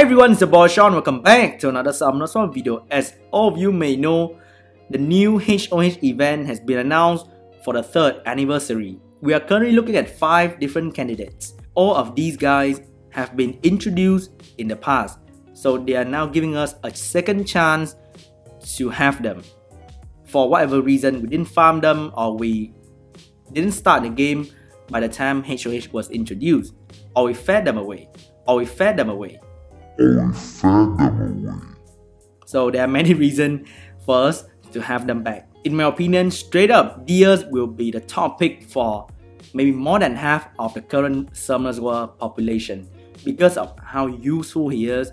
Hi everyone, it's your boy Sean. Welcome back to another Summoner Swap video. As all of you may know, the new HoH event has been announced for the 3rd anniversary. We are currently looking at 5 different candidates. All of these guys have been introduced in the past, so they are now giving us a second chance to have them. For whatever reason, we didn't farm them or we didn't start the game by the time HoH was introduced, or we fed them away, So there are many reasons for us to have them back. In my opinion, straight up, Diaz will be the top pick for maybe more than half of the current Summoners World population because of how useful he is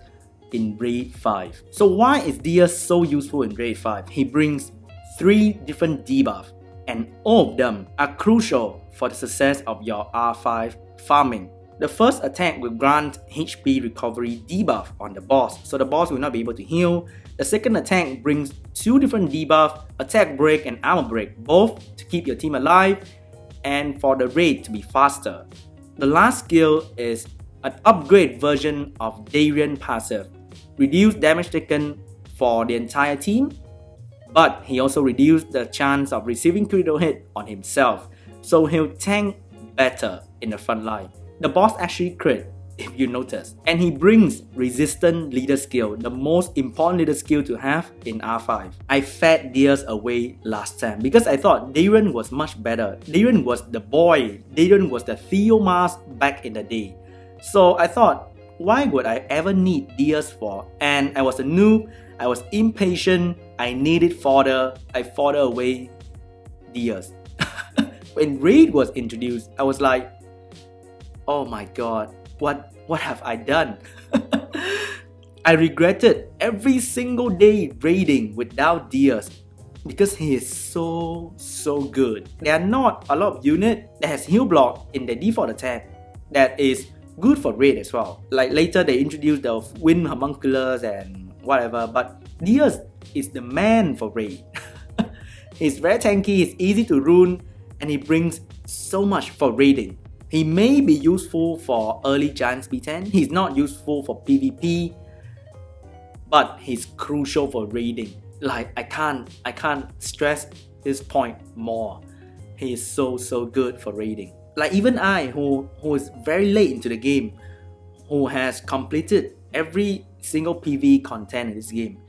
in Raid 5. So why is Diaz so useful in Raid 5? He brings 3 different debuffs, and all of them are crucial for the success of your R5 farming. The first attack will grant HP recovery debuff on the boss, so the boss will not be able to heal. The second attack brings 2 different debuffs, attack break and armor break, both to keep your team alive and for the raid to be faster. The last skill is an upgrade version of Darien passive. Reduce damage taken for the entire team, but he also reduced the chance of receiving critical hit on himself, so he'll tank better in the front line. The boss actually crit, if you notice, and he brings resistant leader skill, the most important leader skill to have in R5. I fed Diaz away last time because I thought Darien was much better. Darien was the boy, Darien was the Theomas back in the day. So I thought, why would I ever need Diaz for? And I was a noob, I was impatient, I needed fodder, I fodder away Diaz. When Raid was introduced, I was like, oh my god, what have I done? I regretted every single day raiding without Diaz because he is so good. There are not a lot of units that has heal block in the default attack that is good for raid as well. Like later they introduced the wind homunculus and whatever, but Diaz is the man for raid. He's very tanky, he's easy to rune, and he brings so much for raiding. He may be useful for early Giants B10, he's not useful for PvP, but he's crucial for raiding. Like I can't stress this point more. He is so good for raiding. Like even I, who is very late into the game, who has completed every single PvE content in this game,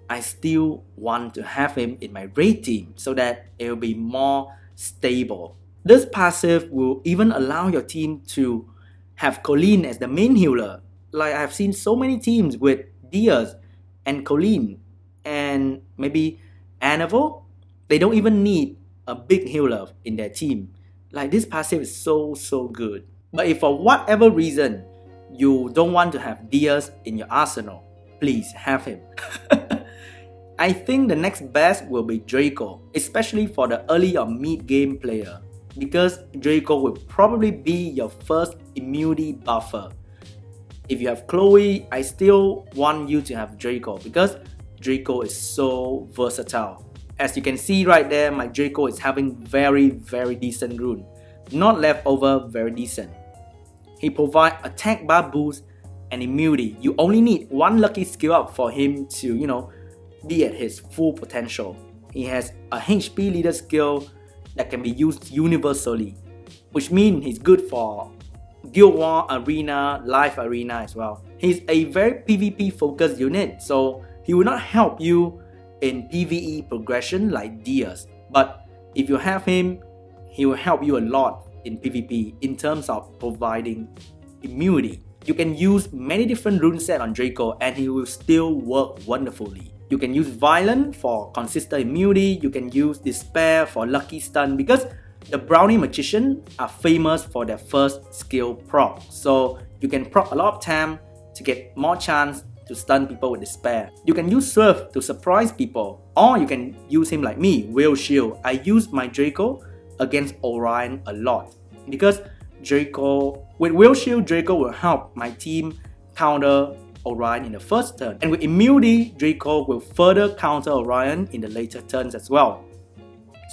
I still want to have him in my raid team so that it will be more stable. This passive will even allow your team to have Colleen as the main healer. Like I've seen so many teams with Diaz and Colleen and maybe Anniversary, they don't even need a big healer in their team. Like this passive is so good. But if for whatever reason you don't want to have Diaz in your arsenal, please have him. I think the next best will be Draco, especially for the early or mid game player, because Draco will probably be your first immunity buffer. If you have Chloe, I still want you to have Draco because Draco is so versatile. As you can see right there, my Draco is having very decent rune. Not leftover, very decent. He provides attack bar boost and immunity. You only need 1 lucky skill up for him to, be at his full potential. He has a HP leader skill that can be used universally, which means he's good for Guild War, Arena, Live Arena as well. He's a very PvP focused unit, so he will not help you in PvE progression like Diaz. But if you have him, he will help you a lot in PvP in terms of providing immunity. You can use many different rune sets on Draco and he will still work wonderfully. You can use Violent for consistent immunity, you can use Despair for lucky stun because the Brownie Magician are famous for their first skill proc. So you can proc a lot of time to get more chance to stun people with Despair. You can use Swerve to surprise people, or you can use him like me, Will Shield. I use my Draco against Orion a lot because with Will Shield, Draco will help my team counter Orion in the first turn, and with immunity, Draco will further counter Orion in the later turns as well.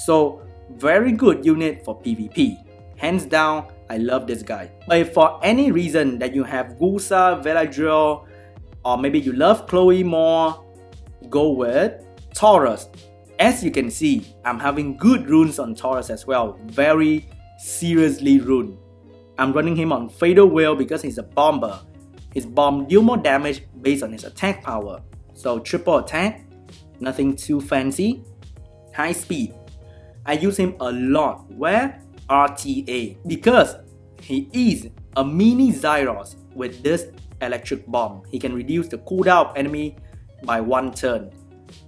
So very good unit for PvP. Hands down, I love this guy. But if for any reason that you have Gusa, Veladriel, or maybe you love Chloe more, go with Taurus. As you can see, I'm having good runes on Taurus as well, very seriously rune. I'm running him on Fatal Wheel because he's a bomber. His bomb deal more damage based on his attack power. So triple attack, nothing too fancy. High speed. I use him a lot. Where? RTA. Because he is a mini Zyros with this electric bomb. He can reduce the cooldown of enemy by 1 turn.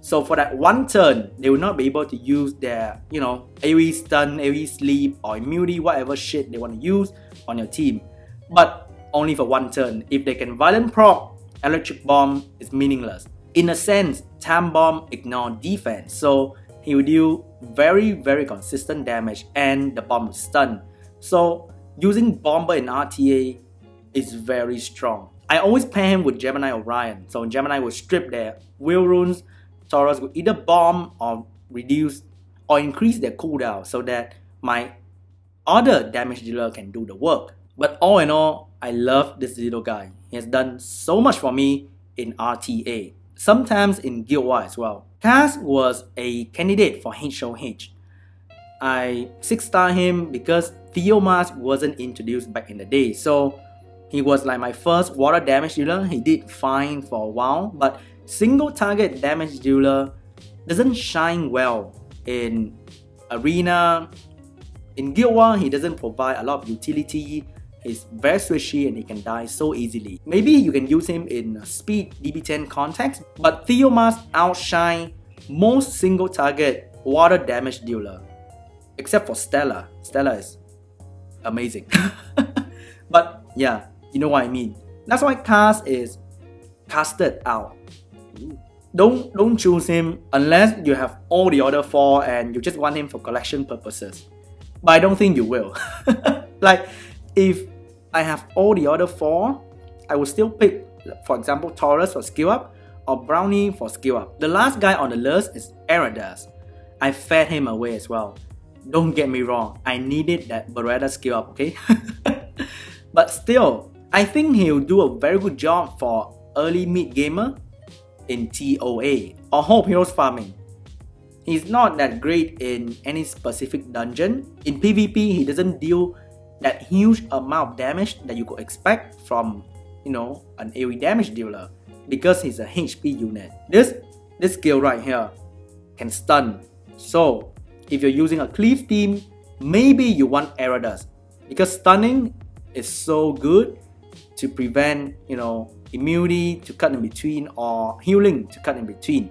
So for that 1 turn, they will not be able to use their, AoE stun, AoE sleep, or immunity, whatever shit they want to use on your team. But only for 1 turn. If they can violent proc, electric bomb is meaningless. In a sense, time bomb ignore defense. So he will deal very consistent damage and the bomb will stun. So using bomber in RTA is very strong. I always pair him with Gemini Orion. So Gemini will strip their wheel runes. Taurus will either bomb or reduce or increase their cooldown so that my other damage dealer can do the work. But all in all, I love this little guy. He has done so much for me in RTA. Sometimes in Guild War as well. Kaz was a candidate for HoH. I 6-star him because Theomas wasn't introduced back in the day. So he was like my first water damage dealer. He did fine for a while, but single target damage dealer doesn't shine well in Arena. In Guild War, he doesn't provide a lot of utility. He's very swishy and he can die so easily. Maybe you can use him in a speed DB10 context, but Theomas outshine most single target water damage dealer. Except for Stella. Stella is amazing. But yeah, you know what I mean. That's why Kaz is casted out. Don't choose him unless you have all the other 4 and you just want him for collection purposes. But I don't think you will. Like, if I have all the other 4, I will still pick, for example, Taurus for skill up or Brownie for skill up. The last guy on the list is Eredas. I fed him away as well. Don't get me wrong, I needed that Beretta skill up, okay? But still, I think he'll do a very good job for early mid gamer in TOA or Hope Heroes farming. He's not that great in any specific dungeon. In PvP, he doesn't deal that huge amount of damage that you could expect from, an AoE damage dealer because he's a HP unit. This skill right here can stun. So if you're using a cleave team, maybe you want Eredas because stunning is so good to prevent, immunity to cut in between or healing to cut in between.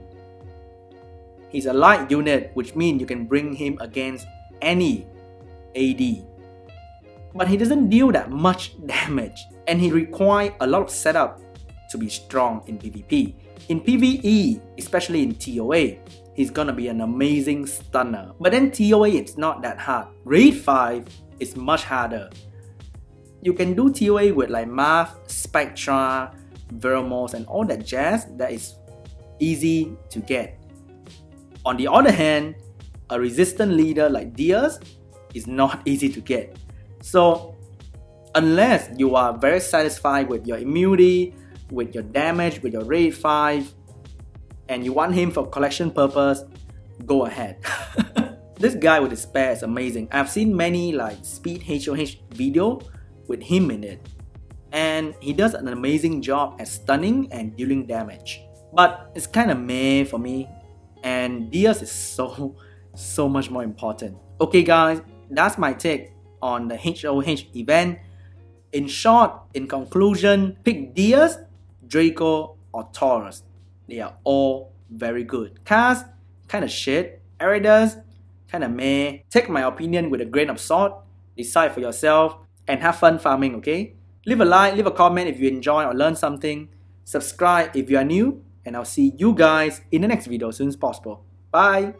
He's a light unit, which means you can bring him against any AD. But he doesn't deal that much damage and he requires a lot of setup to be strong in PvP. In PvE, especially in TOA, he's gonna be an amazing stunner. But then TOA it's not that hard. Raid 5 is much harder. You can do TOA with like Math, Spectra, Veromos and all that jazz that is easy to get. On the other hand, a resistant leader like Diaz is not easy to get. So unless you are very satisfied with your immunity, with your damage, with your raid 5, and you want him for collection purpose, go ahead. This guy with his spare is amazing. I've seen many like speed HoH video with him in it. And he does an amazing job at stunning and dealing damage. But it's kind of meh for me. And Diaz is so much more important. Okay guys, that's my take on the HoH event. In short, in conclusion, pick Diaz, Draco or Taurus. They are all very good. Kaz, kinda shit. Eredas, kinda meh. Take my opinion with a grain of salt. Decide for yourself and have fun farming, okay? Leave a like, leave a comment if you enjoy or learn something. Subscribe if you are new. And I'll see you guys in the next video as soon as possible. Bye!